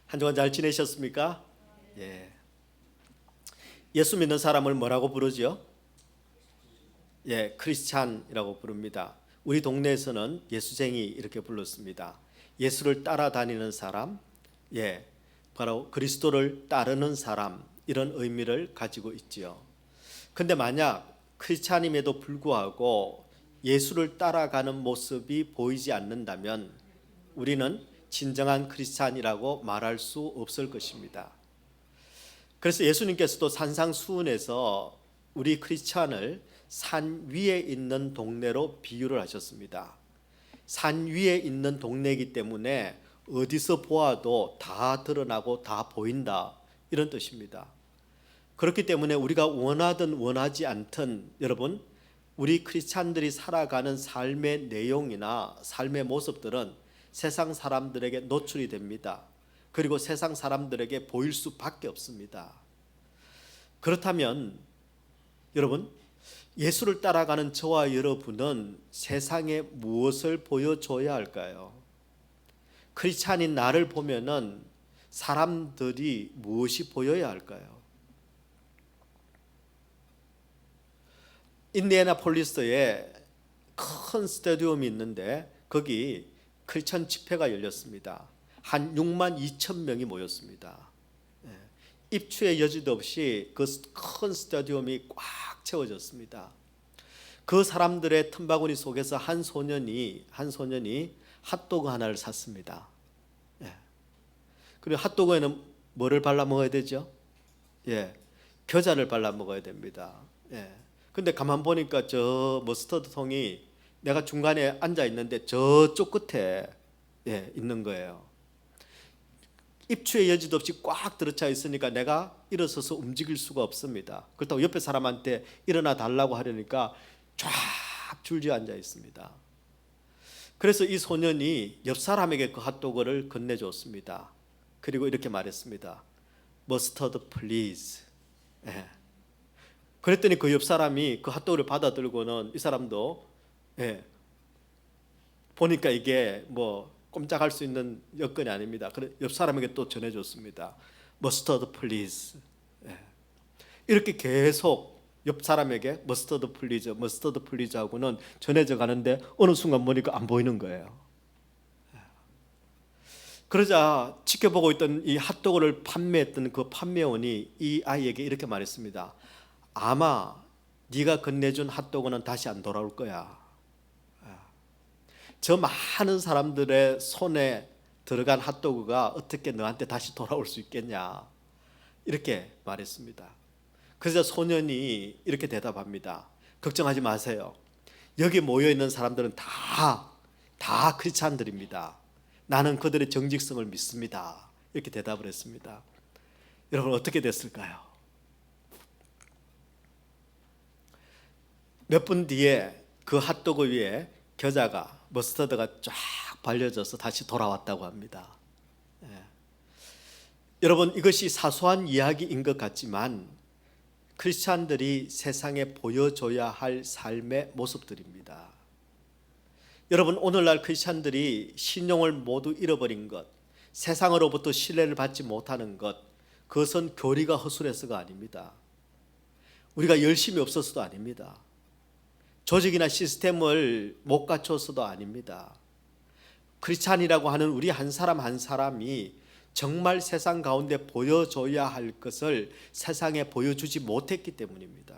한 주간 잘 지내셨습니까? 예. 예수 믿는 사람을 뭐라고 부르죠? 예, 크리스찬이라고 부릅니다. 우리 동네에서는 예수쟁이 이렇게 불렀습니다. 예수를 따라다니는 사람, 예, 바로 그리스도를 따르는 사람, 이런 의미를 가지고 있지요. 근데 만약 크리스찬임에도 불구하고 예수를 따라가는 모습이 보이지 않는다면 우리는 진정한 크리스찬이라고 말할 수 없을 것입니다. 그래서 예수님께서도 산상수훈에서 우리 크리스찬을 산 위에 있는 동네로 비유를 하셨습니다. 산 위에 있는 동네이기 때문에 어디서 보아도 다 드러나고 다 보인다, 이런 뜻입니다. 그렇기 때문에 우리가 원하든 원하지 않든 여러분, 우리 크리스찬들이 살아가는 삶의 내용이나 삶의 모습들은 세상 사람들에게 노출이 됩니다. 그리고 세상 사람들에게 보일 수밖에 없습니다. 그렇다면 여러분, 예수를 따라가는 저와 여러분은 세상에 무엇을 보여줘야 할까요? 크리스찬인 나를 보면은 사람들이 무엇이 보여야 할까요? 인디애나폴리스에 큰 스타디움이 있는데 거기 크리스천 집회가 열렸습니다. 한 6만 2천 명이 모였습니다. 입추의 여지도 없이 그 큰 스타디움이 꽉 채워졌습니다. 그 사람들의 틈바구니 속에서 한 소년이 핫도그 하나를 샀습니다. 그리고 핫도그에는 뭐를 발라 먹어야 되죠? 겨자를 발라 먹어야 됩니다. 근데 가만 보니까 저 머스터드 통이 내가 중간에 앉아 있는데 저쪽 끝에 있는 거예요. 입추의 여지도 없이 꽉 들어차 있으니까 내가 일어서서 움직일 수가 없습니다. 그렇다고 옆에 사람한테 일어나 달라고 하려니까 쫙 줄지어 앉아 있습니다. 그래서 이 소년이 옆 사람에게 그 핫도그를 건네줬습니다. 그리고 이렇게 말했습니다. 머스터드 플리즈. 그랬더니 그 옆 사람이 그 핫도그를 받아들고는 이 사람도 보니까 이게 뭐 꼼짝할 수 있는 여건이 아닙니다. 그래 옆 사람에게 또 전해줬습니다. 머스터드 플리즈. 이렇게 계속 옆 사람에게 머스터드 플리즈 하고는 전해져 가는데 어느 순간 보니까 안 보이는 거예요. 그러자 지켜보고 있던 이 핫도그를 판매했던 그 판매원이 이 아이에게 이렇게 말했습니다. 아마 네가 건네준 핫도그는 다시 안 돌아올 거야. 저 많은 사람들의 손에 들어간 핫도그가 어떻게 너한테 다시 돌아올 수 있겠냐, 이렇게 말했습니다. 그래서 소년이 이렇게 대답합니다. 걱정하지 마세요. 여기 모여있는 사람들은 다 크리스찬들입니다. 나는 그들의 정직성을 믿습니다. 이렇게 대답을 했습니다. 여러분, 어떻게 됐을까요? 몇 분 뒤에 그 핫도그 위에 겨자가, 머스터드가 쫙 발려져서 다시 돌아왔다고 합니다. 여러분, 이것이 사소한 이야기인 것 같지만 크리스찬들이 세상에 보여줘야 할 삶의 모습들입니다. 여러분, 오늘날 크리스찬들이 신용을 모두 잃어버린 것, 세상으로부터 신뢰를 받지 못하는 것, 그것은 교리가 허술해서가 아닙니다. 우리가 열심히 없어서도 아닙니다. 조직이나 시스템을 못 갖춰서도 아닙니다. 크리스찬이라고 하는 우리 한 사람 한 사람이 정말 세상 가운데 보여줘야 할 것을 세상에 보여주지 못했기 때문입니다.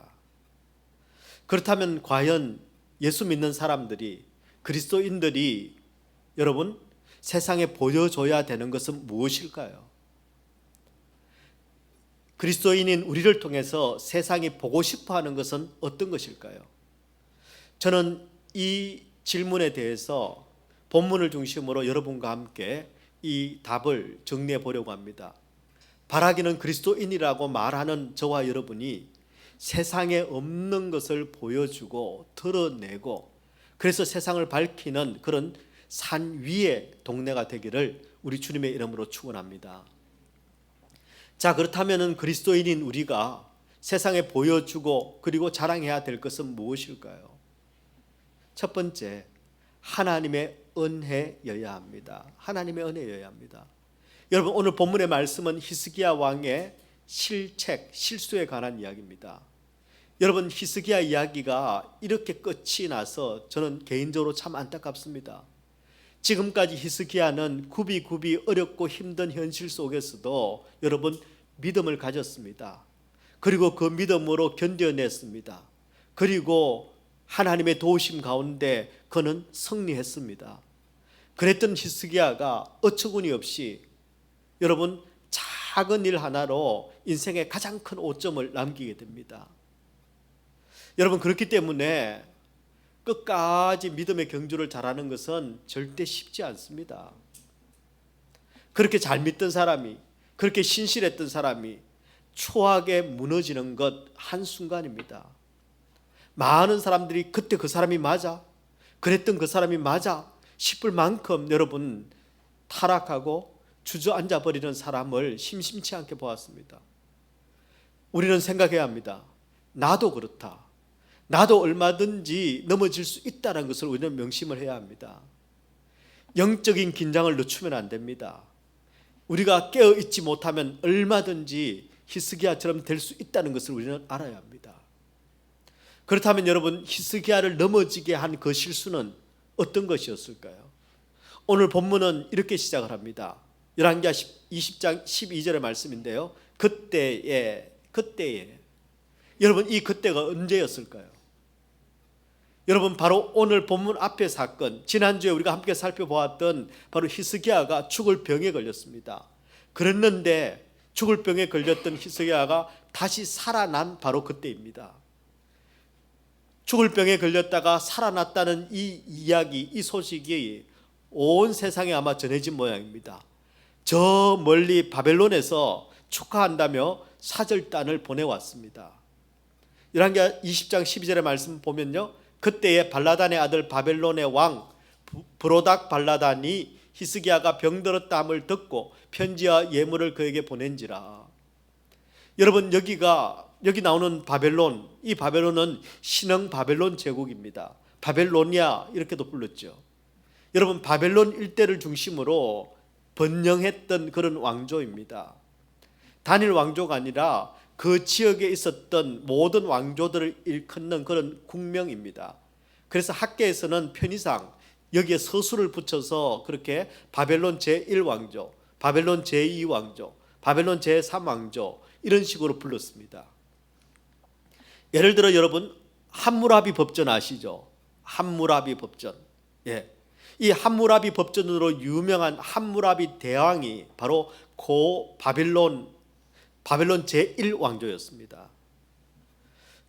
그렇다면 과연 예수 믿는 사람들이, 그리스도인들이 여러분 세상에 보여줘야 되는 것은 무엇일까요? 그리스도인인 우리를 통해서 세상이 보고 싶어하는 것은 어떤 것일까요? 저는 이 질문에 대해서 본문을 중심으로 여러분과 함께 이 답을 정리해 보려고 합니다. 바라기는 그리스도인이라고 말하는 저와 여러분이 세상에 없는 것을 보여주고 드러내고, 그래서 세상을 밝히는 그런 산 위의 동네가 되기를 우리 주님의 이름으로 축원합니다. 자, 그렇다면 그리스도인인 우리가 세상에 보여주고 그리고 자랑해야 될 것은 무엇일까요? 첫 번째, 하나님의 은혜여야 합니다. 하나님의 은혜여야 합니다. 여러분, 오늘 본문의 말씀은 히스기야 왕의 실수에 관한 이야기입니다. 여러분, 히스기야 이야기가 이렇게 끝이 나서 저는 개인적으로 참 안타깝습니다. 지금까지 히스기야는 굽이굽이 어렵고 힘든 현실 속에서도 여러분 믿음을 가졌습니다. 그리고 그 믿음으로 견뎌냈습니다. 그리고 하나님의 도우심 가운데 그는 승리했습니다. 그랬던 히스기야가 어처구니 없이 여러분 작은 일 하나로 인생의 가장 큰 오점을 남기게 됩니다. 여러분, 그렇기 때문에 끝까지 믿음의 경주를 잘하는 것은 절대 쉽지 않습니다. 그렇게 잘 믿던 사람이, 그렇게 신실했던 사람이 초하게 무너지는 것 한순간입니다. 많은 사람들이 그때 그 사람이 맞아? 그랬던 그 사람이 맞아? 싶을 만큼 여러분 타락하고 주저앉아 버리는 사람을 심심치 않게 보았습니다. 우리는 생각해야 합니다. 나도 그렇다. 나도 얼마든지 넘어질 수 있다는 것을 우리는 명심을 해야 합니다. 영적인 긴장을 늦추면 안 됩니다. 우리가 깨어있지 못하면 얼마든지 히스기야처럼 될 수 있다는 것을 우리는 알아야 합니다. 그렇다면 여러분, 히스기야를 넘어지게 한 그 실수는 어떤 것이었을까요? 오늘 본문은 이렇게 시작을 합니다. 열왕기하 20장 12절의 말씀인데요. 그때에 여러분, 이 그때가 언제였을까요? 여러분, 바로 오늘 본문 앞의 사건, 지난주에 우리가 함께 살펴보았던 바로 히스기야가 죽을 병에 걸렸습니다. 그랬는데 죽을 병에 걸렸던 히스기야가 다시 살아난 바로 그때입니다. 죽을 병에 걸렸다가 살아났다는 이 이야기, 이 소식이 온 세상에 아마 전해진 모양입니다. 저 멀리 바벨론에서 축하한다며 사절단을 보내왔습니다. 열왕기하 20장 12절의 말씀 보면요, 그때에 발라단의 아들 바벨론의 왕 브로닥 발라단이 히스기야가 병들었다 함을 듣고 편지와 예물을 그에게 보낸지라. 여러분, 여기 나오는 바벨론, 이 바벨론은 신흥 바벨론 제국입니다. 바벨로니아 이렇게도 불렀죠. 여러분, 바벨론 일대를 중심으로 번영했던 그런 왕조입니다. 단일 왕조가 아니라 그 지역에 있었던 모든 왕조들을 일컫는 그런 국명입니다. 그래서 학계에서는 편의상 여기에 서술을 붙여서 그렇게 바벨론 제1왕조, 바벨론 제2왕조, 바벨론 제3왕조 이런 식으로 불렀습니다. 예를 들어 여러분, 함무라비 법전 아시죠? 함무라비 법전. 이 함무라비 법전으로 유명한 함무라비 대왕이 바로 고 바벨론 제1왕조였습니다.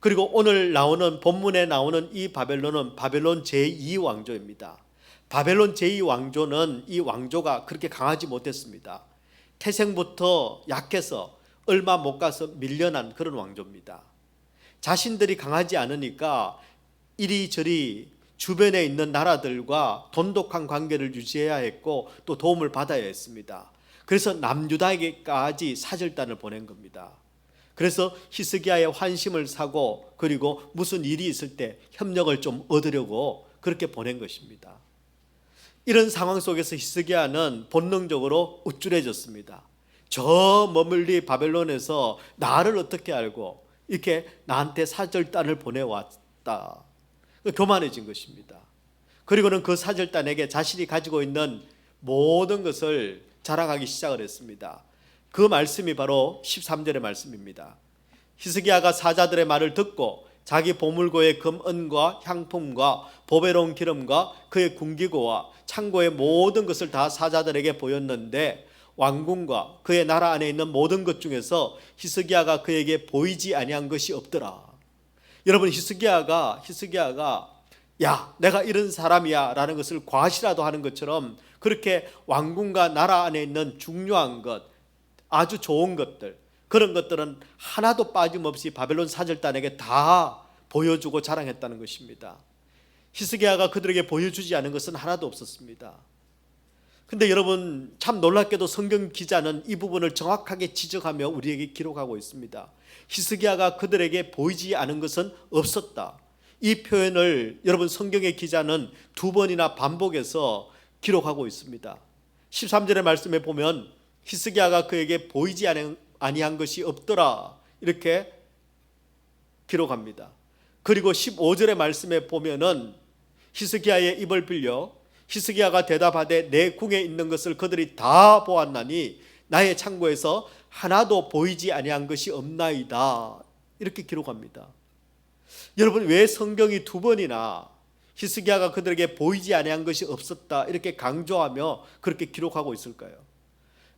그리고 오늘 나오는 본문에 나오는 이 바벨론은 바벨론 제2왕조입니다. 바벨론 제2왕조는 이 왕조가 그렇게 강하지 못했습니다. 태생부터 약해서 얼마 못 가서 밀려난 그런 왕조입니다. 자신들이 강하지 않으니까 이리저리 주변에 있는 나라들과 돈독한 관계를 유지해야 했고 또 도움을 받아야 했습니다. 그래서 남유다에게까지 사절단을 보낸 겁니다. 그래서 히스기야의 환심을 사고 그리고 무슨 일이 있을 때 협력을 좀 얻으려고 그렇게 보낸 것입니다. 이런 상황 속에서 히스기야는 본능적으로 우쭐해졌습니다. 저 멀리 바벨론에서 나를 어떻게 알고 이렇게 나한테 사절단을 보내왔다. 교만해진 것입니다. 그리고는 그 사절단에게 자신이 가지고 있는 모든 것을 자랑하기 시작을 했습니다. 그 말씀이 바로 13절의 말씀입니다. 히스기야가 사자들의 말을 듣고 자기 보물고의 금은과 향품과 보배로운 기름과 그의 군기고와 창고의 모든 것을 다 사자들에게 보였는데 왕궁과 그의 나라 안에 있는 모든 것 중에서 히스기야가 그에게 보이지 아니한 것이 없더라. 여러분, 히스기야가 야, 내가 이런 사람이야 라는 것을 과시라도 하는 것처럼 그렇게 왕궁과 나라 안에 있는 중요한 것, 아주 좋은 것들, 그런 것들은 하나도 빠짐없이 바벨론 사절단에게 다 보여주고 자랑했다는 것입니다. 히스기야가 그들에게 보여주지 않은 것은 하나도 없었습니다. 근데 여러분, 참 놀랍게도 성경 기자는 이 부분을 정확하게 지적하며 우리에게 기록하고 있습니다. 히스기야가 그들에게 보이지 않은 것은 없었다. 이 표현을 여러분 성경의 기자는 두 번이나 반복해서 기록하고 있습니다. 13절의 말씀에 보면 히스기야가 그에게 보이지 아니한 것이 없더라 이렇게 기록합니다. 그리고 15절의 말씀에 보면은 히스기야의 입을 빌려 히스기야가 대답하되 내 궁에 있는 것을 그들이 다 보았나니 나의 창고에서 하나도 보이지 아니한 것이 없나이다 이렇게 기록합니다. 여러분, 왜 성경이 두 번이나 히스기야가 그들에게 보이지 아니한 것이 없었다 이렇게 강조하며 그렇게 기록하고 있을까요?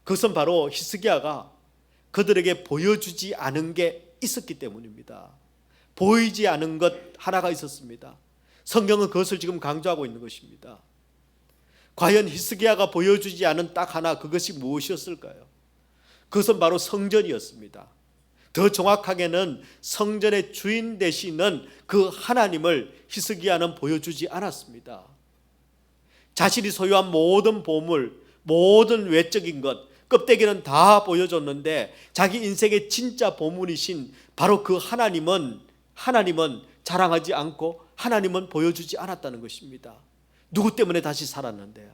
그것은 바로 히스기야가 그들에게 보여주지 않은 게 있었기 때문입니다. 보이지 않은 것 하나가 있었습니다. 성경은 그것을 지금 강조하고 있는 것입니다. 과연 히스기야가 보여주지 않은 딱 하나, 그것이 무엇이었을까요? 그것은 바로 성전이었습니다. 더 정확하게는 성전의 주인 되시는 그 하나님을 히스기야는 보여주지 않았습니다. 자신이 소유한 모든 보물, 모든 외적인 것, 껍데기는 다 보여줬는데 자기 인생의 진짜 보물이신 바로 그 하나님은 자랑하지 않고 하나님은 보여주지 않았다는 것입니다. 누구 때문에 다시 살았는데요?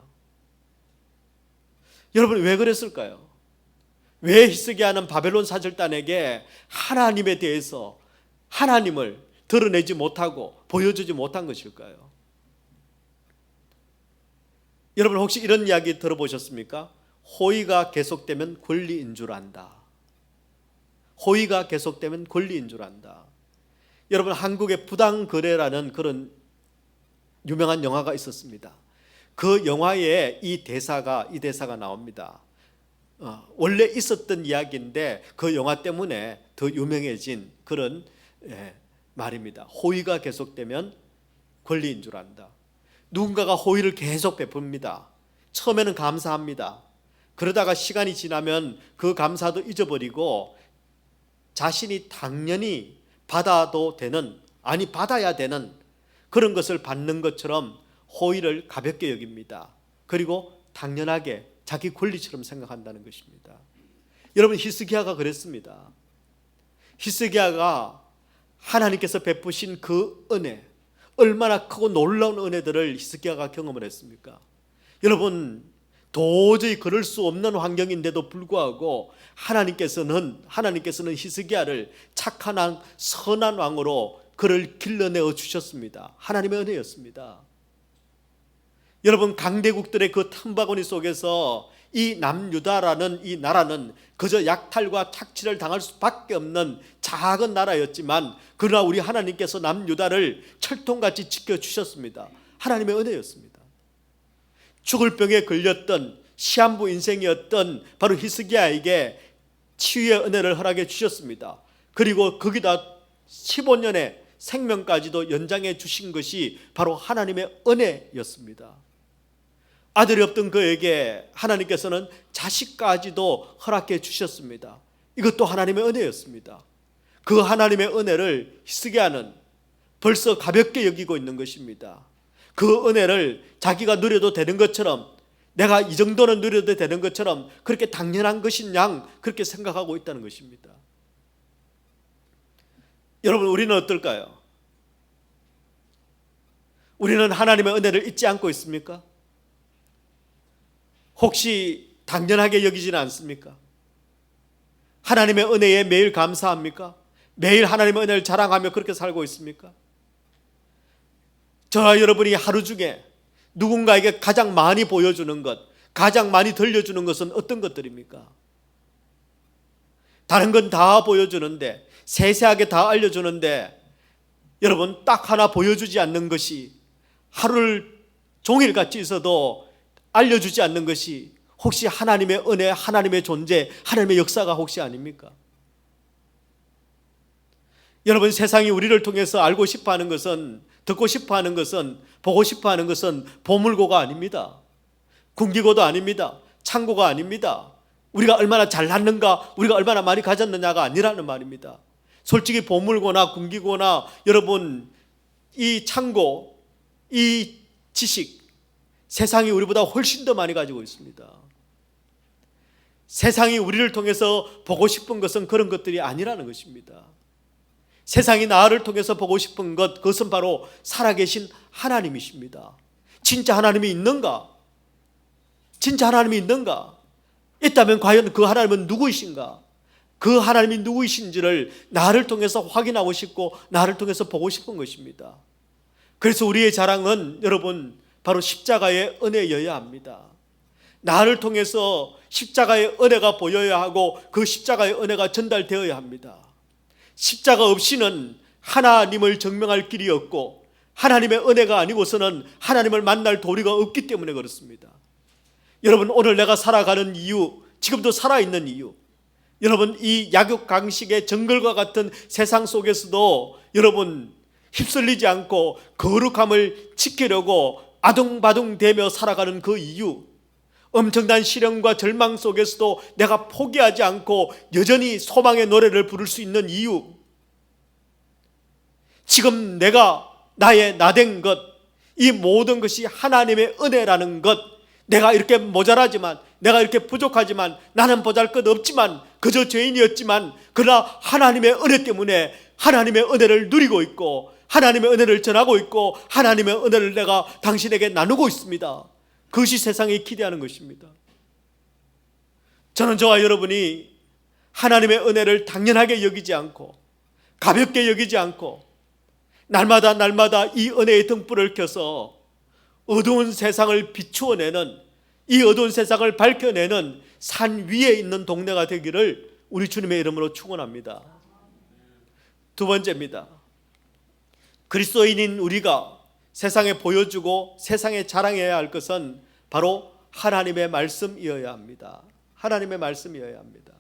여러분, 왜 그랬을까요? 왜 히스기야는 바벨론 사절단에게 하나님에 대해서 하나님을 드러내지 못하고 보여주지 못한 것일까요? 여러분, 혹시 이런 이야기 들어보셨습니까? 호의가 계속되면 권리인 줄 안다. 호의가 계속되면 권리인 줄 안다. 여러분, 한국의 부당거래라는 그런 유명한 영화가 있었습니다. 그 영화에 이 대사가 나옵니다. 원래 있었던 이야기인데 그 영화 때문에 더 유명해진 그런 말입니다. 호의가 계속되면 권리인 줄 안다. 누군가가 호의를 계속 베풉니다. 처음에는 감사합니다. 그러다가 시간이 지나면 그 감사도 잊어버리고 자신이 당연히 받아도 되는, 아니 받아야 되는 그런 것을 받는 것처럼 호의를 가볍게 여깁니다. 그리고 당연하게 자기 권리처럼 생각한다는 것입니다. 여러분, 히스기야가 그랬습니다. 히스기야가 하나님께서 베푸신 그 은혜, 얼마나 크고 놀라운 은혜들을 히스기야가 경험을 했습니까? 여러분, 도저히 그럴 수 없는 환경인데도 불구하고 하나님께서는 히스기야를 착한 왕, 선한 왕으로 그를 길러내어 주셨습니다. 하나님의 은혜였습니다. 여러분, 강대국들의 그 틈바구니 속에서 이 남유다라는 이 나라는 그저 약탈과 착취를 당할 수밖에 없는 작은 나라였지만 그러나 우리 하나님께서 남유다를 철통같이 지켜주셨습니다. 하나님의 은혜였습니다. 죽을 병에 걸렸던 시한부 인생이었던 바로 히스기야에게 치유의 은혜를 허락해 주셨습니다. 그리고 거기다 15년의 생명까지도 연장해 주신 것이 바로 하나님의 은혜였습니다. 아들이 없던 그에게 하나님께서는 자식까지도 허락해 주셨습니다. 이것도 하나님의 은혜였습니다. 그 하나님의 은혜를 히스기야는 벌써 가볍게 여기고 있는 것입니다. 그 은혜를 자기가 누려도 되는 것처럼, 내가 이 정도는 누려도 되는 것처럼 그렇게 당연한 것인 양 그렇게 생각하고 있다는 것입니다. 여러분, 우리는 어떨까요? 우리는 하나님의 은혜를 잊지 않고 있습니까? 혹시 당연하게 여기지는 않습니까? 하나님의 은혜에 매일 감사합니까? 매일 하나님의 은혜를 자랑하며 그렇게 살고 있습니까? 저와 여러분이 하루 중에 누군가에게 가장 많이 보여주는 것, 가장 많이 들려주는 것은 어떤 것들입니까? 다른 건 다 보여주는데, 세세하게 다 알려주는데, 여러분, 딱 하나 보여주지 않는 것이, 하루를 종일 같이 있어도 알려주지 않는 것이 혹시 하나님의 은혜, 하나님의 존재, 하나님의 역사가 혹시 아닙니까? 여러분, 세상이 우리를 통해서 알고 싶어하는 것은, 듣고 싶어하는 것은, 보고 싶어하는 것은 보물고가 아닙니다. 궁기고도 아닙니다. 창고가 아닙니다. 우리가 얼마나 잘났는가, 우리가 얼마나 많이 가졌느냐가 아니라는 말입니다. 솔직히 보물고나 궁기고나 여러분, 이 창고, 이 지식, 세상이 우리보다 훨씬 더 많이 가지고 있습니다. 세상이 우리를 통해서 보고 싶은 것은 그런 것들이 아니라는 것입니다. 세상이 나를 통해서 보고 싶은 것, 그것은 바로 살아계신 하나님이십니다. 진짜 하나님이 있는가? 진짜 하나님이 있는가? 있다면 과연 그 하나님은 누구이신가? 그 하나님이 누구이신지를 나를 통해서 확인하고 싶고 나를 통해서 보고 싶은 것입니다. 그래서 우리의 자랑은 여러분 바로 십자가의 은혜여야 합니다. 나를 통해서 십자가의 은혜가 보여야 하고 그 십자가의 은혜가 전달되어야 합니다. 십자가 없이는 하나님을 증명할 길이 없고 하나님의 은혜가 아니고서는 하나님을 만날 도리가 없기 때문에 그렇습니다. 여러분, 오늘 내가 살아가는 이유, 지금도 살아있는 이유, 여러분 이 약육강식의 정글과 같은 세상 속에서도 여러분 휩쓸리지 않고 거룩함을 지키려고 아둥바둥대며 살아가는 그 이유, 엄청난 시련과 절망 속에서도 내가 포기하지 않고 여전히 소망의 노래를 부를 수 있는 이유, 지금 내가 나의 나된 것, 이 모든 것이 하나님의 은혜라는 것, 내가 이렇게 모자라지만, 내가 이렇게 부족하지만, 나는 보잘것없지만, 그저 죄인이었지만, 그러나 하나님의 은혜 때문에 하나님의 은혜를 누리고 있고 하나님의 은혜를 전하고 있고 하나님의 은혜를 내가 당신에게 나누고 있습니다. 그것이 세상이 기대하는 것입니다. 저는 저와 여러분이 하나님의 은혜를 당연하게 여기지 않고 가볍게 여기지 않고 날마다 이 은혜의 등불을 켜서 어두운 세상을 비추어내는, 이 어두운 세상을 밝혀내는 산 위에 있는 동네가 되기를 우리 주님의 이름으로 축원합니다. 두 번째입니다. 그리스도인인 우리가 세상에 보여주고 세상에 자랑해야 할 것은 바로 하나님의 말씀이어야 합니다. 하나님의 말씀이어야 합니다.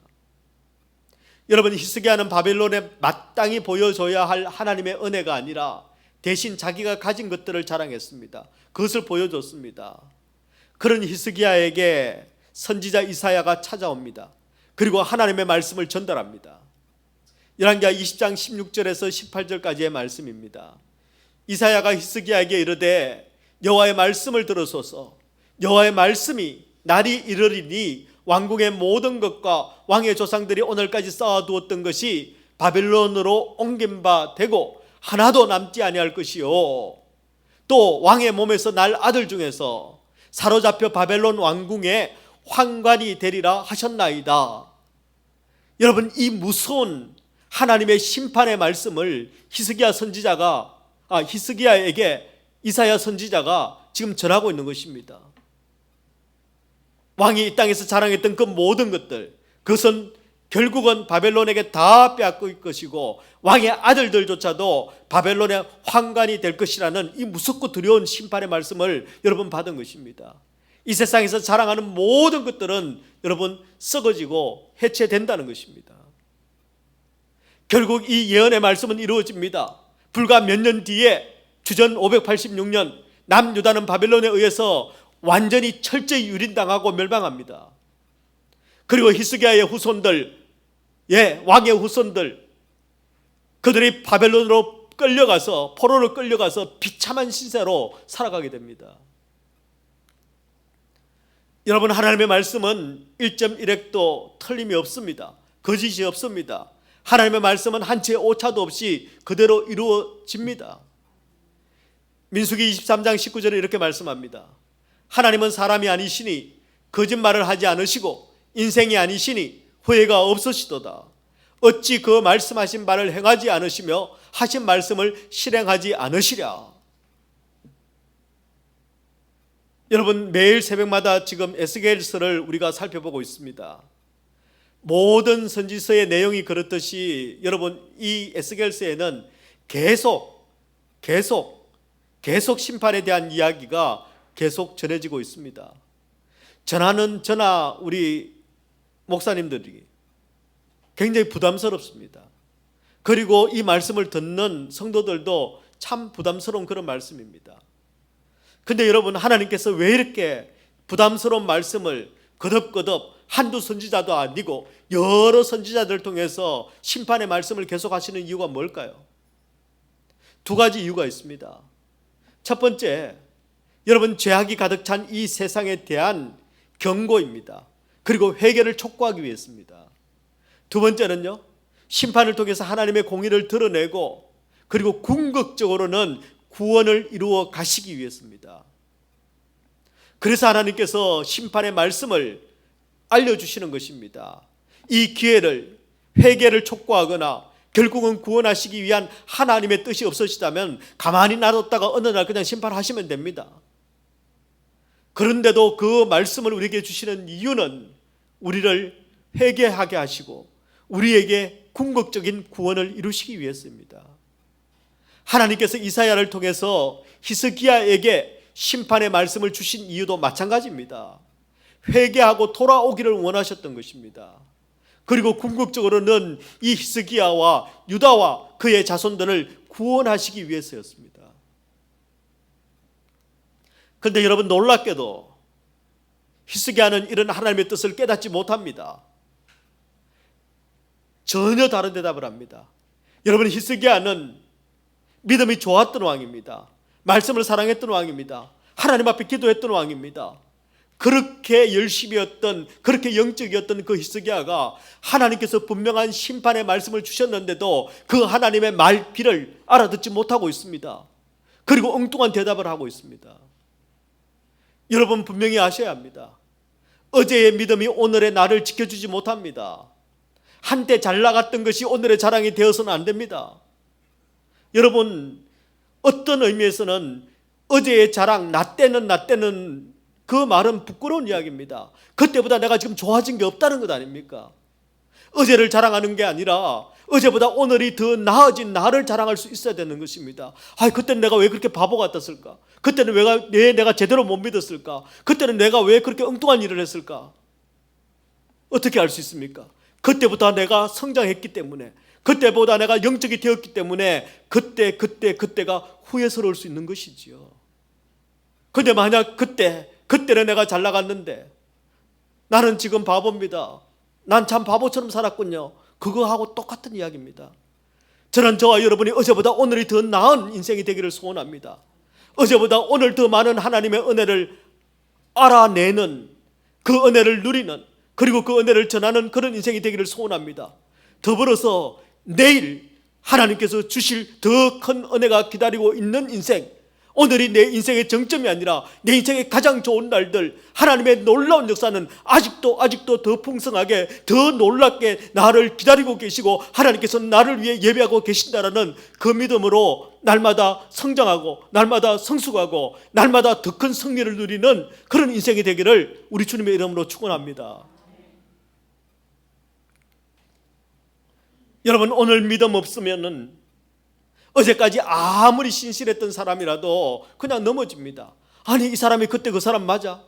여러분, 히스기야는 바벨론에 마땅히 보여줘야 할 하나님의 은혜가 아니라 대신 자기가 가진 것들을 자랑했습니다. 그것을 보여줬습니다. 그런 히스기야에게 선지자 이사야가 찾아옵니다. 그리고 하나님의 말씀을 전달합니다. 열왕기하 20장 16절에서 18절까지의 말씀입니다. 이사야가 히스기야에게 이르되 여호와의 말씀을 들으소서. 여호와의 말씀이 날이 이르리니 왕궁의 모든 것과 왕의 조상들이 오늘까지 쌓아두었던 것이 바벨론으로 옮긴 바 되고 하나도 남지 아니할 것이요, 또 왕의 몸에서 날 아들 중에서 사로잡혀 바벨론 왕궁에 환관이 되리라 하셨나이다. 여러분, 이 무서운 하나님의 심판의 말씀을 히스기야에게 이사야 선지자가 지금 전하고 있는 것입니다. 왕이 이 땅에서 자랑했던 그 모든 것들, 그것은 결국은 바벨론에게 다 빼앗길 것이고 왕의 아들들조차도 바벨론의 환관이 될 것이라는 이 무섭고 두려운 심판의 말씀을 여러분 받은 것입니다. 이 세상에서 자랑하는 모든 것들은 여러분 썩어지고 해체된다는 것입니다. 결국 이 예언의 말씀은 이루어집니다. 불과 몇 년 뒤에 주전 586년 남유다는 바벨론에 의해서 완전히 철저히 유린당하고 멸망합니다. 그리고 히스기야의 후손들, 왕의 후손들, 그들이 바벨론으로 끌려가서, 포로로 끌려가서 비참한 신세로 살아가게 됩니다. 여러분, 하나님의 말씀은 1.1획도 틀림이 없습니다. 거짓이 없습니다. 하나님의 말씀은 한 채의 오차도 없이 그대로 이루어집니다. 민수기 23장 19절에 이렇게 말씀합니다. 하나님은 사람이 아니시니 거짓말을 하지 않으시고 인생이 아니시니 후회가 없으시도다. 어찌 그 말씀하신 바를 행하지 않으시며 하신 말씀을 실행하지 않으시랴. 여러분, 매일 새벽마다 지금 에스겔서를 우리가 살펴보고 있습니다. 모든 선지서의 내용이 그렇듯이 여러분, 이 에스겔서에는 계속 심판에 대한 이야기가 계속 전해지고 있습니다. 저나 우리 목사님들이 굉장히 부담스럽습니다. 그리고 이 말씀을 듣는 성도들도 참 부담스러운 그런 말씀입니다. 근데 여러분, 하나님께서 왜 이렇게 부담스러운 말씀을 거듭 한두 선지자도 아니고 여러 선지자들을 통해서 심판의 말씀을 계속 하시는 이유가 뭘까요? 두 가지 이유가 있습니다. 첫 번째, 여러분, 죄악이 가득 찬 이 세상에 대한 경고입니다. 그리고 회개를 촉구하기 위해서입니다. 두 번째는요, 심판을 통해서 하나님의 공의를 드러내고 그리고 궁극적으로는 구원을 이루어 가시기 위해서입니다. 그래서 하나님께서 심판의 말씀을 알려주시는 것입니다. 이 기회를, 회개를 촉구하거나 결국은 구원하시기 위한 하나님의 뜻이 없으시다면 가만히 놔뒀다가 어느 날 그냥 심판하시면 됩니다. 그런데도 그 말씀을 우리에게 주시는 이유는 우리를 회개하게 하시고 우리에게 궁극적인 구원을 이루시기 위해서입니다. 하나님께서 이사야를 통해서 히스기야에게 심판의 말씀을 주신 이유도 마찬가지입니다. 회개하고 돌아오기를 원하셨던 것입니다. 그리고 궁극적으로는 이 히스기야와 유다와 그의 자손들을 구원하시기 위해서였습니다. 그런데 여러분, 놀랍게도 히스기야는 이런 하나님의 뜻을 깨닫지 못합니다. 전혀 다른 대답을 합니다. 여러분, 히스기야는 믿음이 좋았던 왕입니다. 말씀을 사랑했던 왕입니다. 하나님 앞에 기도했던 왕입니다. 그렇게 열심이었던, 그렇게 영적이었던 그 히스기야가 하나님께서 분명한 심판의 말씀을 주셨는데도 그 하나님의 말귀를 알아듣지 못하고 있습니다. 그리고 엉뚱한 대답을 하고 있습니다. 여러분, 분명히 아셔야 합니다. 어제의 믿음이 오늘의 나를 지켜주지 못합니다. 한때 잘 나갔던 것이 오늘의 자랑이 되어서는 안 됩니다. 여러분, 어떤 의미에서는 어제의 자랑, 나 때는 그 말은 부끄러운 이야기입니다. 그때보다 내가 지금 좋아진 게 없다는 것 아닙니까? 어제를 자랑하는 게 아니라 어제보다 오늘이 더 나아진 나를 자랑할 수 있어야 되는 것입니다. 그때는 내가 왜 그렇게 바보 같았을까? 그때는 왜 내가 제대로 못 믿었을까? 그때는 내가 왜 그렇게 엉뚱한 일을 했을까? 어떻게 알 수 있습니까? 그때보다 내가 성장했기 때문에, 그때보다 내가 영적이 되었기 때문에 그때가 후회스러울 수 있는 것이지요. 그런데 만약 그때는 내가 잘 나갔는데 나는 지금 바보입니다. 난 참 바보처럼 살았군요. 그거하고 똑같은 이야기입니다. 저는 저와 여러분이 어제보다 오늘이 더 나은 인생이 되기를 소원합니다. 어제보다 오늘 더 많은 하나님의 은혜를 알아내는, 그 은혜를 누리는, 그리고 그 은혜를 전하는 그런 인생이 되기를 소원합니다. 더불어서 내일 하나님께서 주실 더 큰 은혜가 기다리고 있는 인생, 오늘이 내 인생의 정점이 아니라 내 인생의 가장 좋은 날들, 하나님의 놀라운 역사는 아직도 더 풍성하게, 더 놀랍게 나를 기다리고 계시고 하나님께서 나를 위해 예배하고 계신다라는 그 믿음으로 날마다 성장하고 날마다 성숙하고 날마다 더 큰 승리를 누리는 그런 인생이 되기를 우리 주님의 이름으로 축원합니다. 여러분, 오늘 믿음 없으면은 어제까지 아무리 신실했던 사람이라도 그냥 넘어집니다. 아니, 이 사람이 그때 그 사람 맞아?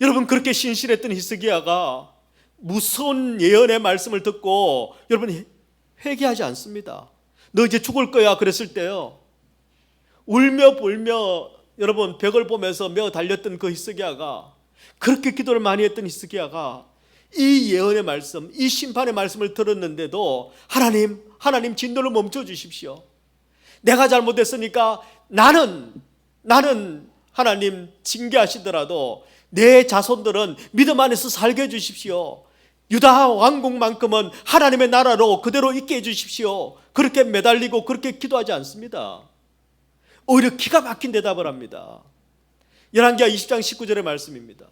여러분, 그렇게 신실했던 히스기야가 무서운 예언의 말씀을 듣고 여러분 회개하지 않습니다. 너 이제 죽을 거야 그랬을 때요, 울며 불며 여러분 벽을 보면서 며 달렸던 그 히스기야가, 그렇게 기도를 많이 했던 히스기야가 이 예언의 말씀, 이 심판의 말씀을 들었는데도 하나님 진노를 멈춰 주십시오. 내가 잘못했으니까 나는 하나님 징계하시더라도 내 자손들은 믿음 안에서 살게 해주십시오. 유다 왕국만큼은 하나님의 나라로 그대로 있게 해주십시오. 그렇게 매달리고 그렇게 기도하지 않습니다. 오히려 기가 막힌 대답을 합니다. 열왕기하 20장 19절의 말씀입니다.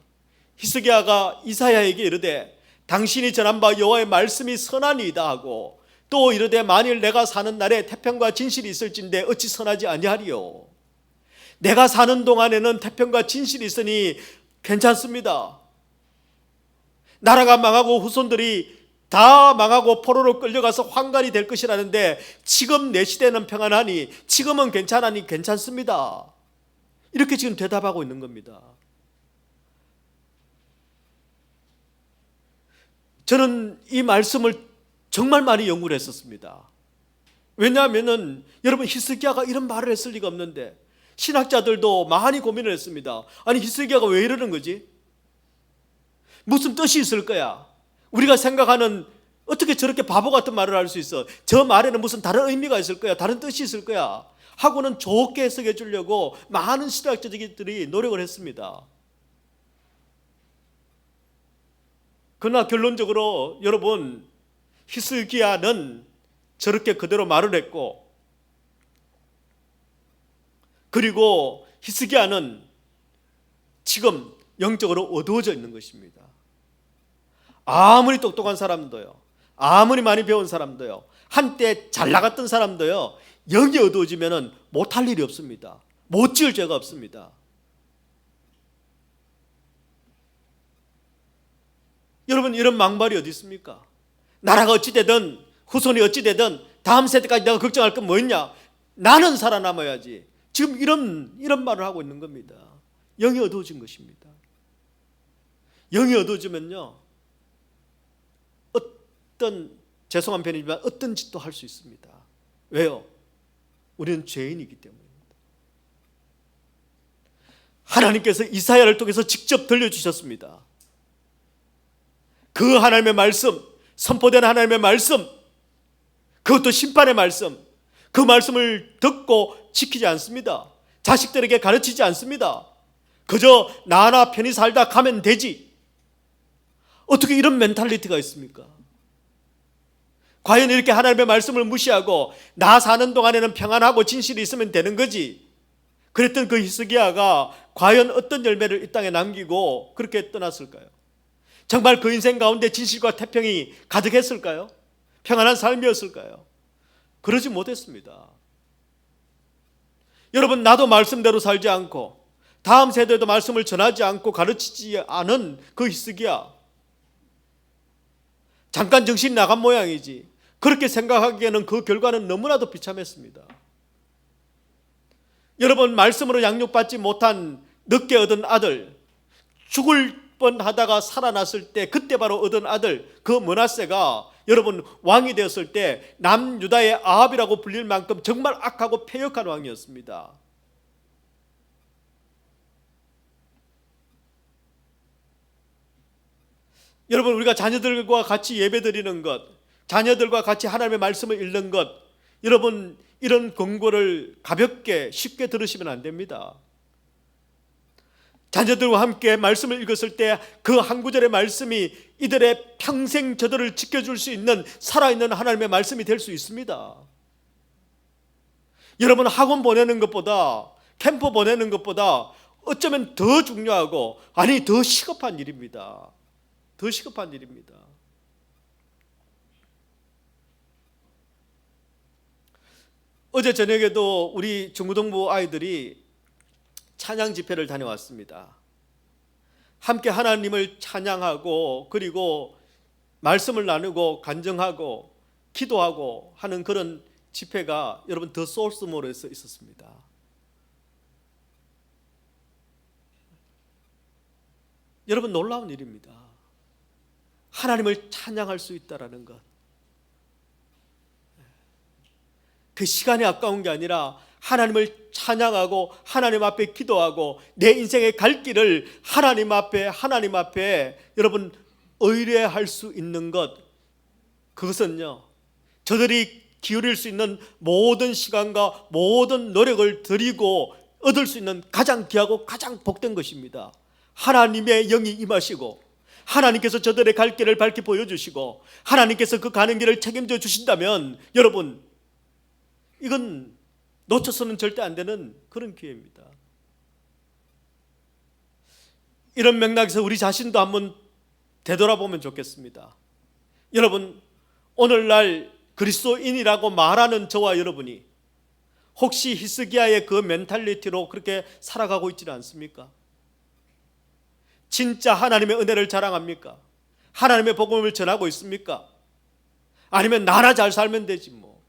히스기야가 이사야에게 이르되 당신이 전한 바 여호와의 말씀이 선하니이다 하고, 또 이르되 만일 내가 사는 날에 태평과 진실이 있을진데 어찌 선하지 아니하리요. 내가 사는 동안에는 태평과 진실이 있으니 괜찮습니다. 나라가 망하고 후손들이 다 망하고 포로로 끌려가서 환관이 될 것이라는데 지금 내 시대는 평안하니, 지금은 괜찮으니 괜찮습니다. 이렇게 지금 대답하고 있는 겁니다. 저는 이 말씀을 정말 많이 연구를 했었습니다. 왜냐하면 여러분, 히스기야가 이런 말을 했을 리가 없는데 신학자들도 많이 고민을 했습니다. 아니, 히스기야가 왜 이러는 거지? 무슨 뜻이 있을 거야? 우리가 생각하는, 어떻게 저렇게 바보 같은 말을 할 수 있어? 저 말에는 무슨 다른 의미가 있을 거야? 다른 뜻이 있을 거야? 하고는 좋게 해석해 주려고 많은 신학자들이 노력을 했습니다. 그러나 결론적으로 여러분, 히스기야는 저렇게 그대로 말을 했고, 그리고 히스기야는 지금 영적으로 어두워져 있는 것입니다. 아무리 똑똑한 사람도요, 아무리 많이 배운 사람도요, 한때 잘 나갔던 사람도요, 영이 어두워지면 못할 일이 없습니다. 못 지을 죄가 없습니다. 여러분, 이런 망발이 어디 있습니까? 나라가 어찌되든 후손이 어찌되든 다음 세대까지 내가 걱정할 건 뭐였냐? 나는 살아남아야지. 지금 이런 말을 하고 있는 겁니다. 영이 어두워진 것입니다. 영이 어두워지면요, 죄송한 편이지만 어떤 짓도 할 수 있습니다. 왜요? 우리는 죄인이기 때문입니다. 하나님께서 이사야를 통해서 직접 들려주셨습니다. 그 하나님의 말씀, 선포된 하나님의 말씀, 그것도 심판의 말씀, 그 말씀을 듣고 지키지 않습니다. 자식들에게 가르치지 않습니다. 그저 나나 편히 살다 가면 되지. 어떻게 이런 멘탈리티가 있습니까? 과연 이렇게 하나님의 말씀을 무시하고 나 사는 동안에는 평안하고 진실이 있으면 되는 거지, 그랬던 그 히스기야가 과연 어떤 열매를 이 땅에 남기고 그렇게 떠났을까요? 정말 그 인생 가운데 진실과 태평이 가득했을까요? 평안한 삶이었을까요? 그러지 못했습니다. 여러분, 나도 말씀대로 살지 않고 다음 세대도 말씀을 전하지 않고 가르치지 않은 그 히스기야, 잠깐 정신이 나간 모양이지, 그렇게 생각하기에는 그 결과는 너무나도 비참했습니다. 여러분, 말씀으로 양육받지 못한 늦게 얻은 아들, 죽을 뻔하다가 살아났을 때 그때 바로 얻은 아들, 그 므낫세가 여러분 왕이 되었을 때 남유다의 아합이라고 불릴 만큼 정말 악하고 패역한 왕이었습니다. 여러분, 우리가 자녀들과 같이 예배드리는 것, 자녀들과 같이 하나님의 말씀을 읽는 것, 여러분, 이런 권고를 가볍게 쉽게 들으시면 안 됩니다. 자녀들과 함께 말씀을 읽었을 때 그 한 구절의 말씀이 이들의 평생 저들을 지켜줄 수 있는 살아있는 하나님의 말씀이 될 수 있습니다. 여러분, 학원 보내는 것보다, 캠프 보내는 것보다 어쩌면 더 중요하고, 아니 더 시급한 일입니다. 더 시급한 일입니다. 어제 저녁에도 우리 중고등부 아이들이 찬양 집회를 다녀왔습니다. 함께 하나님을 찬양하고 그리고 말씀을 나누고 간증하고 기도하고 하는 그런 집회가 여러분 더 소울스몰에서 있었습니다. 여러분, 놀라운 일입니다. 하나님을 찬양할 수 있다라는 것. 그 시간이 아까운 게 아니라 하나님을 찬양하고 하나님 앞에 기도하고 내 인생의 갈 길을 하나님 앞에 여러분 의뢰할 수 있는 것, 그것은요, 저들이 기울일 수 있는 모든 시간과 모든 노력을 들이고 얻을 수 있는 가장 귀하고 가장 복된 것입니다. 하나님의 영이 임하시고 하나님께서 저들의 갈 길을 밝히 보여주시고 하나님께서 그 가는 길을 책임져 주신다면 여러분, 이건 놓쳐서는 절대 안 되는 그런 기회입니다. 이런 맥락에서 우리 자신도 한번 되돌아보면 좋겠습니다. 여러분, 오늘날 그리스도인이라고 말하는 저와 여러분이 혹시 히스기야의 그 멘탈리티로 그렇게 살아가고 있지는 않습니까? 진짜 하나님의 은혜를 자랑합니까? 하나님의 복음을 전하고 있습니까? 아니면 나나 잘 살면 되지 뭐,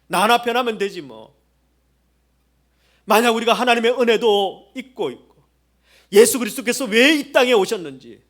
나나 편하면 되지 뭐. 만약 우리가 하나님의 은혜도 있고 예수 그리스도께서 왜 이 땅에 오셨는지,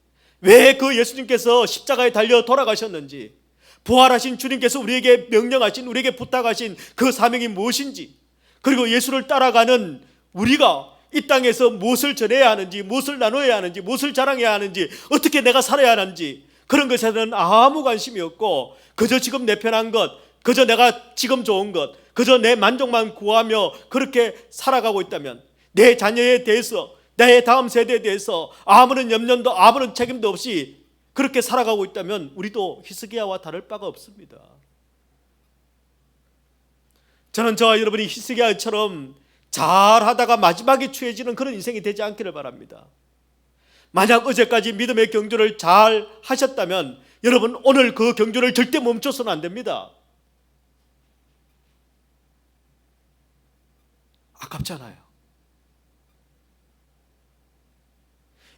왜 그 예수님께서 십자가에 달려 돌아가셨는지, 부활하신 주님께서 우리에게 명령하신, 우리에게 부탁하신 그 사명이 무엇인지, 그리고 예수를 따라가는 우리가 이 땅에서 무엇을 전해야 하는지, 무엇을 나눠야 하는지, 무엇을 자랑해야 하는지, 어떻게 내가 살아야 하는지, 그런 것에는 아무 관심이 없고 그저 지금 내 편한 것, 그저 내가 지금 좋은 것, 그저 내 만족만 구하며 그렇게 살아가고 있다면, 내 자녀에 대해서, 내 다음 세대에 대해서 아무런 염려도 아무런 책임도 없이 그렇게 살아가고 있다면 우리도 히스기야와 다를 바가 없습니다. 저는 저와 여러분이 히스기야처럼 잘하다가 마지막에 취해지는 그런 인생이 되지 않기를 바랍니다. 만약 어제까지 믿음의 경주를 잘 하셨다면 여러분 오늘 그 경주를 절대 멈춰서는 안 됩니다. 아깝잖아요.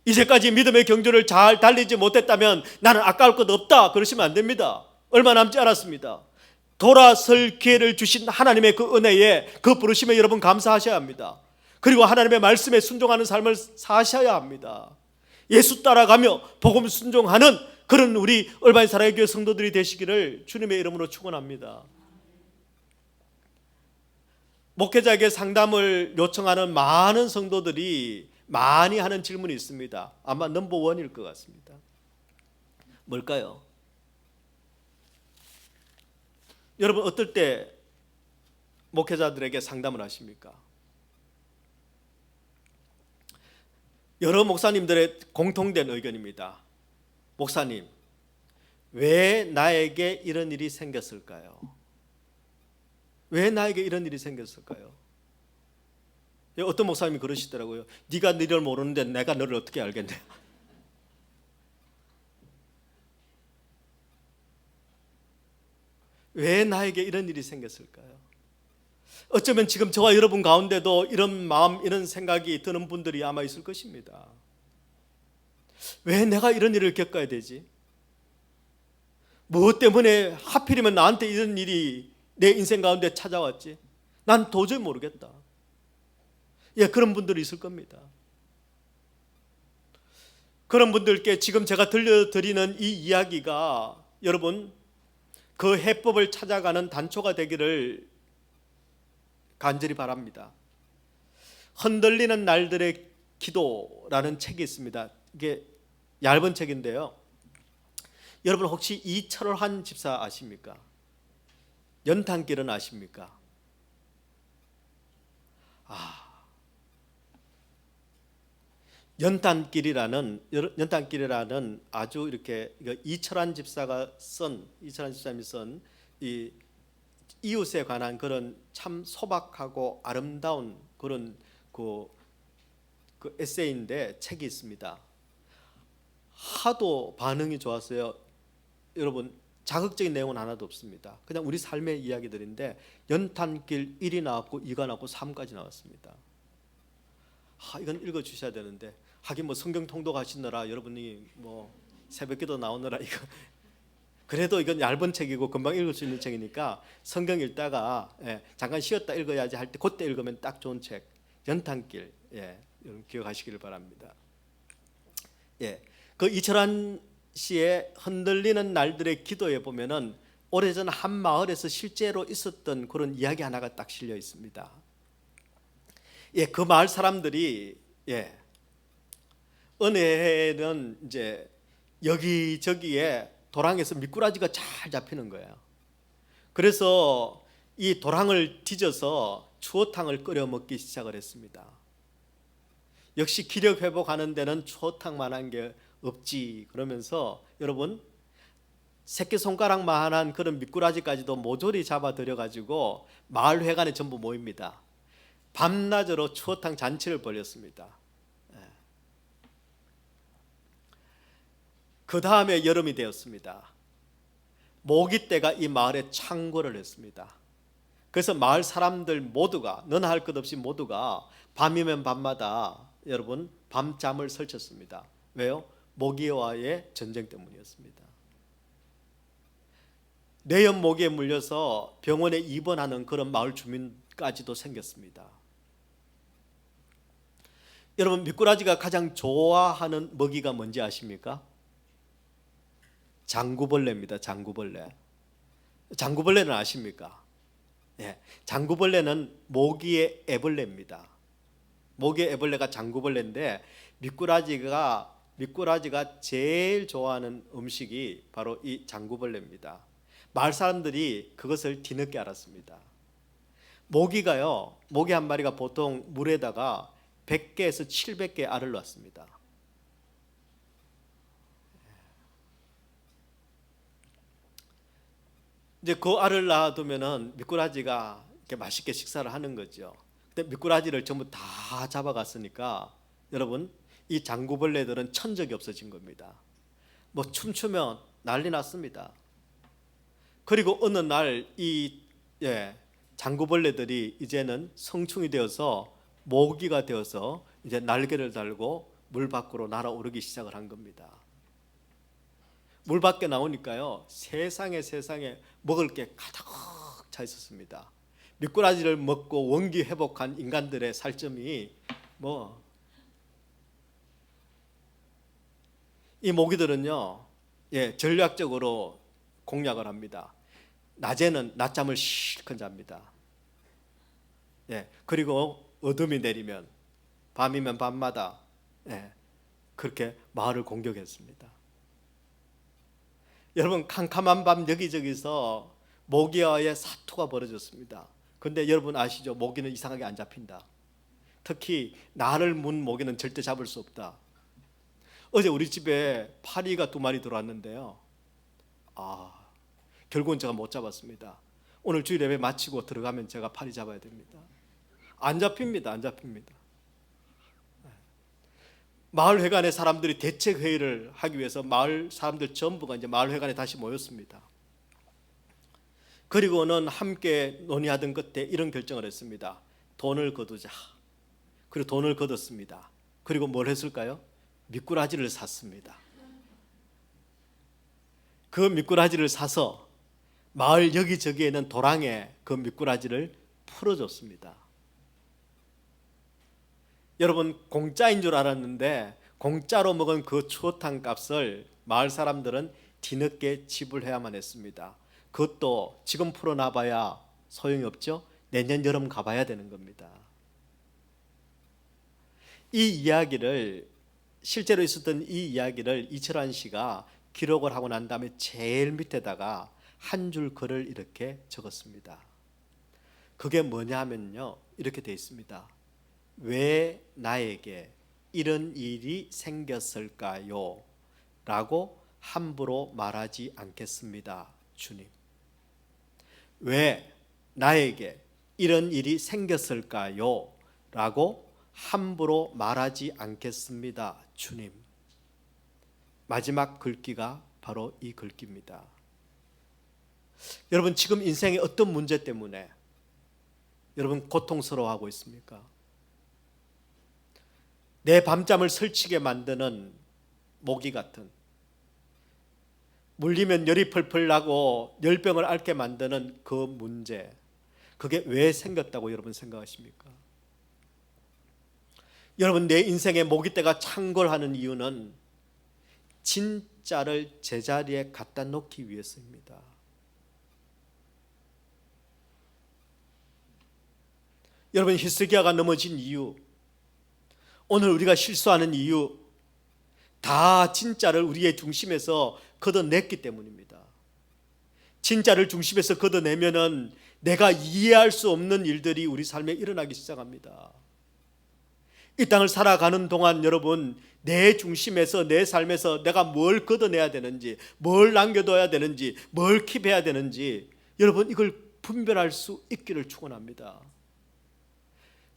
이제까지 믿음의 경주를 잘 달리지 못했다면 나는 아까울 것 없다 그러시면 안 됩니다. 얼마 남지 않았습니다. 돌아설 기회를 주신 하나님의 그 은혜에, 그 부르심에 여러분 감사하셔야 합니다. 그리고 하나님의 말씀에 순종하는 삶을 사셔야 합니다. 예수 따라가며 복음 순종하는 그런 우리 얼바인 사랑의 교회 성도들이 되시기를 주님의 이름으로 축원합니다. 목회자에게 상담을 요청하는 많은 성도들이 많이 하는 질문이 있습니다. 아마 넘버 원일 것 같습니다. 뭘까요? 여러분 어떨 때 목회자들에게 상담을 하십니까? 여러 목사님들의 공통된 의견입니다. 목사님, 왜 나에게 이런 일이 생겼을까요? 왜 나에게 이런 일이 생겼을까요? 어떤 목사님이 그러시더라고요. 네가 너를 모르는데 내가 너를 어떻게 알겠냐. 왜 나에게 이런 일이 생겼을까요? 어쩌면 지금 저와 여러분 가운데도 이런 마음, 이런 생각이 드는 분들이 아마 있을 것입니다. 왜 내가 이런 일을 겪어야 되지? 무엇 때문에 하필이면 나한테 이런 일이 내 인생 가운데 찾아왔지? 난 도저히 모르겠다. 예, 그런 분들이 있을 겁니다. 그런 분들께 지금 제가 들려드리는 이 이야기가 여러분 그 해법을 찾아가는 단초가 되기를 간절히 바랍니다. 흔들리는 날들의 기도라는 책이 있습니다. 이게 얇은 책인데요. 여러분 혹시 이철환 집사 아십니까? 연탄길은 아십니까? 연탄길이라는 아주 이렇게 이철환 집사님이 쓴 이 이웃에 관한 그런 참 소박하고 아름다운 그런 그 에세이인데 책이 있습니다. 하도 반응이 좋았어요. 여러분 자극적인 내용은 하나도 없습니다. 그냥 우리 삶의 이야기들인데 연탄길 1이 나왔고 2가 나왔고 3까지 나왔습니다. 이건 읽어주셔야 되는데 하긴 뭐 성경 통독하시느라 여러분이 뭐 새벽기도 나오느라 이거 그래도 이건 얇은 책이고 금방 읽을 수 있는 책이니까 성경 읽다가 잠깐 쉬었다 읽어야지 할 때 그때 읽으면 딱 좋은 책 연탄길 여러분 기억하시기를 바랍니다. 그 이철환 씨의 흔들리는 날들의 기도에 보면은 오래전 한 마을에서 실제로 있었던 그런 이야기 하나가 딱 실려 있습니다. 그 마을 사람들이 어느 해에는 이제 여기저기에 도랑에서 미꾸라지가 잘 잡히는 거예요. 그래서 이 도랑을 뒤져서 추어탕을 끓여 먹기 시작을 했습니다. 역시 기력 회복하는 데는 추어탕만한 게 없지 그러면서 여러분 새끼손가락만한 그런 미꾸라지까지도 모조리 잡아들여 가지고 마을 회관에 전부 모입니다. 밤낮으로 추어탕 잔치를 벌였습니다. 그 다음에 여름이 되었습니다. 모기떼가 이 마을에 창궐을 했습니다. 그래서 마을 사람들 모두가 너나 할 것 없이 모두가 밤이면 밤마다 여러분 밤잠을 설쳤습니다. 왜요? 모기와의 전쟁 때문이었습니다. 뇌염 모기에 물려서 병원에 입원하는 그런 마을 주민까지도 생겼습니다. 여러분 미꾸라지가 가장 좋아하는 먹이가 뭔지 아십니까? 장구벌레입니다. 장구벌레. 장구벌레는 아십니까? 장구벌레는 모기의 애벌레입니다. 모기의 애벌레가 장구벌레인데 미꾸라지가 제일 좋아하는 음식이 바로 이 장구벌레입니다. 마을 사람들이 그것을 뒤늦게 알았습니다. 모기 한 마리가 보통 물에다가 100개에서 700개 알을 낳습니다. 이제 그 알을 낳아두면은 미꾸라지가 이렇게 맛있게 식사를 하는 거죠. 근데 미꾸라지를 전부 다 잡아갔으니까 여러분, 이 장구벌레들은 천적이 없어진 겁니다. 뭐 춤추면 난리 났습니다. 그리고 어느 날 이 장구벌레들이 이제는 성충이 되어서 모기가 되어서 이제 날개를 달고 물 밖으로 날아오르기 시작을 한 겁니다. 물 밖에 나오니까요, 세상에 먹을 게 가득 차 있었습니다. 미꾸라지를 먹고 원기 회복한 인간들의 살점이 이 모기들은요, 전략적으로 공략을 합니다. 낮에는 낮잠을 실컷 잡니다. 그리고 어둠이 내리면, 밤이면 밤마다 그렇게 마을을 공격했습니다. 여러분, 캄캄한 밤 여기저기서 모기와의 사투가 벌어졌습니다. 근데 여러분 아시죠? 모기는 이상하게 안 잡힌다. 특히 나를 문 모기는 절대 잡을 수 없다. 어제 우리 집에 파리가 2마리 들어왔는데요, 결국은 제가 못 잡았습니다. 오늘 주일 예배 마치고 들어가면 제가 파리 잡아야 됩니다. 안 잡힙니다. 마을 회관에 사람들이 대책 회의를 하기 위해서 마을 사람들 전부가 이제 마을 회관에 다시 모였습니다. 그리고는 함께 논의하던 끝에 이런 결정을 했습니다. 돈을 거두자. 그리고 돈을 거뒀습니다. 그리고 뭘 했을까요? 미꾸라지를 샀습니다. 그 미꾸라지를 사서 마을 여기저기에 있는 도랑에 그 미꾸라지를 풀어줬습니다. 여러분, 공짜인 줄 알았는데 공짜로 먹은 그 추어탕 값을 마을 사람들은 뒤늦게 지불해야만 했습니다. 그것도 지금 풀어놔봐야 소용이 없죠. 내년 여름 가봐야 되는 겁니다. 이 이야기를, 실제로 있었던 이 이야기를 이철환 씨가 기록을 하고 난 다음에 제일 밑에다가 한 줄 글을 이렇게 적었습니다. 그게 뭐냐 하면요, 이렇게 되어 있습니다. 왜 나에게 이런 일이 생겼을까요? 라고 함부로 말하지 않겠습니다, 주님. 왜 나에게 이런 일이 생겼을까요? 라고 함부로 말하지 않겠습니다, 주님. 마지막 글귀가 바로 이 글귀입니다. 여러분, 지금 인생의 어떤 문제 때문에 여러분 고통스러워하고 있습니까? 내 밤잠을 설치게 만드는 모기 같은, 물리면 열이 펄펄 나고 열병을 앓게 만드는 그 문제, 그게 왜 생겼다고 여러분 생각하십니까? 여러분, 내 인생의 모기떼가 창궐하는 이유는 진짜를 제자리에 갖다 놓기 위해서입니다. 여러분, 히스기야가 넘어진 이유, 오늘 우리가 실수하는 이유, 다 진짜를 우리의 중심에서 걷어냈기 때문입니다. 진짜를 중심에서 걷어내면은 내가 이해할 수 없는 일들이 우리 삶에 일어나기 시작합니다. 이 땅을 살아가는 동안 여러분, 내 중심에서, 내 삶에서 내가 뭘 걷어내야 되는지, 뭘 남겨둬야 되는지, 뭘 킵해야 되는지, 여러분 이걸 분별할 수 있기를 축원합니다.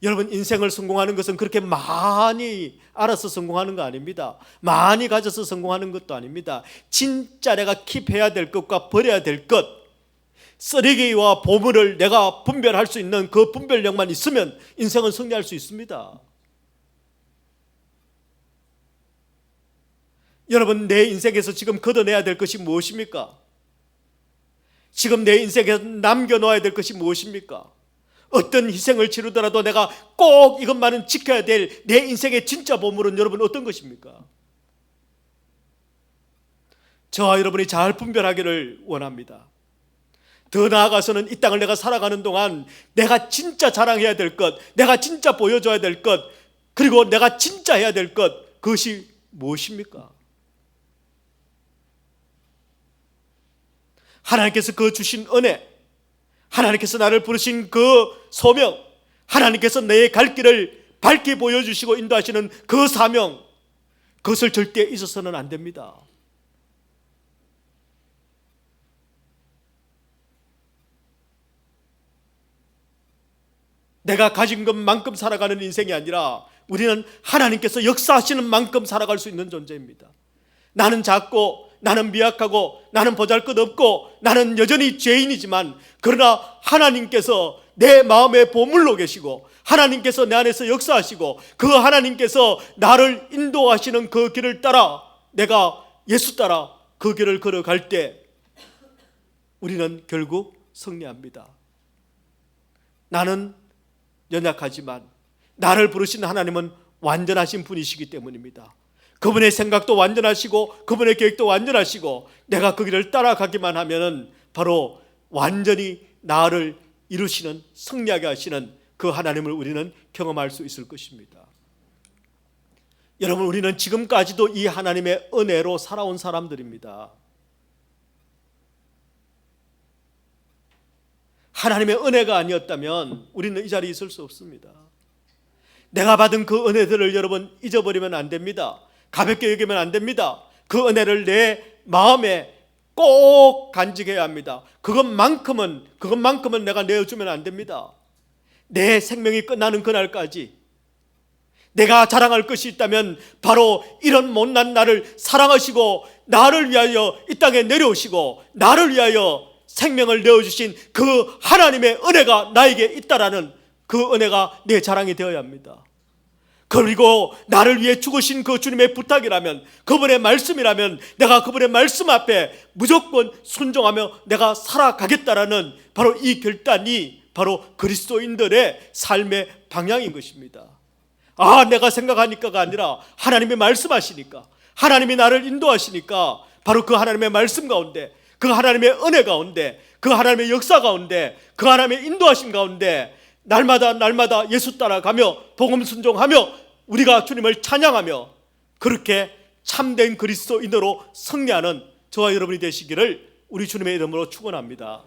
여러분, 인생을 성공하는 것은 그렇게 많이 알아서 성공하는 거 아닙니다. 많이 가져서 성공하는 것도 아닙니다. 진짜 내가 킵해야 될 것과 버려야 될 것, 쓰레기와 보물을 내가 분별할 수 있는 그 분별력만 있으면 인생은 승리할 수 있습니다. 여러분, 내 인생에서 지금 걷어내야 될 것이 무엇입니까? 지금 내 인생에서 남겨놓아야 될 것이 무엇입니까? 어떤 희생을 치르더라도 내가 꼭 이것만은 지켜야 될 내 인생의 진짜 보물은 여러분 어떤 것입니까? 저와 여러분이 잘 분별하기를 원합니다. 더 나아가서는 이 땅을 내가 살아가는 동안 내가 진짜 자랑해야 될 것, 내가 진짜 보여줘야 될 것, 그리고 내가 진짜 해야 될 것, 그것이 무엇입니까? 하나님께서 그 주신 은혜, 하나님께서 나를 부르신 그 소명, 하나님께서 내 갈 길을 밝게 보여주시고 인도하시는 그 사명, 그것을 절대 잊어서는 안 됩니다. 내가 가진 것만큼 살아가는 인생이 아니라 우리는 하나님께서 역사하시는 만큼 살아갈 수 있는 존재입니다. 나는 작고 나는 미약하고 나는 보잘것없고 나는 여전히 죄인이지만 그러나 하나님께서 내 마음에 보물로 계시고 하나님께서 내 안에서 역사하시고 그 하나님께서 나를 인도하시는 그 길을 따라 내가 예수 따라 그 길을 걸어갈 때 우리는 결국 승리합니다. 나는 연약하지만 나를 부르신 하나님은 완전하신 분이시기 때문입니다. 그분의 생각도 완전하시고 그분의 계획도 완전하시고 내가 그 길을 따라가기만 하면은 바로 완전히 나를 이루시는 승리하게 하시는 그 하나님을 우리는 경험할 수 있을 것입니다. 여러분, 우리는 지금까지도 이 하나님의 은혜로 살아온 사람들입니다. 하나님의 은혜가 아니었다면 우리는 이 자리에 있을 수 없습니다. 내가 받은 그 은혜들을 여러분 잊어버리면 안 됩니다. 가볍게 여기면 안 됩니다. 그 은혜를 내 마음에 꼭 간직해야 합니다. 그것만큼은 내가 내어주면 안 됩니다. 내 생명이 끝나는 그날까지 내가 자랑할 것이 있다면 바로 이런 못난 나를 사랑하시고 나를 위하여 이 땅에 내려오시고 나를 위하여 생명을 내어주신 그 하나님의 은혜가 나에게 있다라는 그 은혜가 내 자랑이 되어야 합니다. 그리고 나를 위해 죽으신 그 주님의 부탁이라면 그분의 말씀이라면 내가 그분의 말씀 앞에 무조건 순종하며 내가 살아가겠다라는 바로 이 결단이 바로 그리스도인들의 삶의 방향인 것입니다. 내가 생각하니까가 아니라 하나님이 말씀하시니까 하나님이 나를 인도하시니까 바로 그 하나님의 말씀 가운데 그 하나님의 은혜 가운데 그 하나님의 역사 가운데 그 하나님의 인도하심 가운데 날마다 예수 따라가며 복음 순종하며 우리가 주님을 찬양하며 그렇게 참된 그리스도인으로 승리하는 저와 여러분이 되시기를 우리 주님의 이름으로 축원합니다.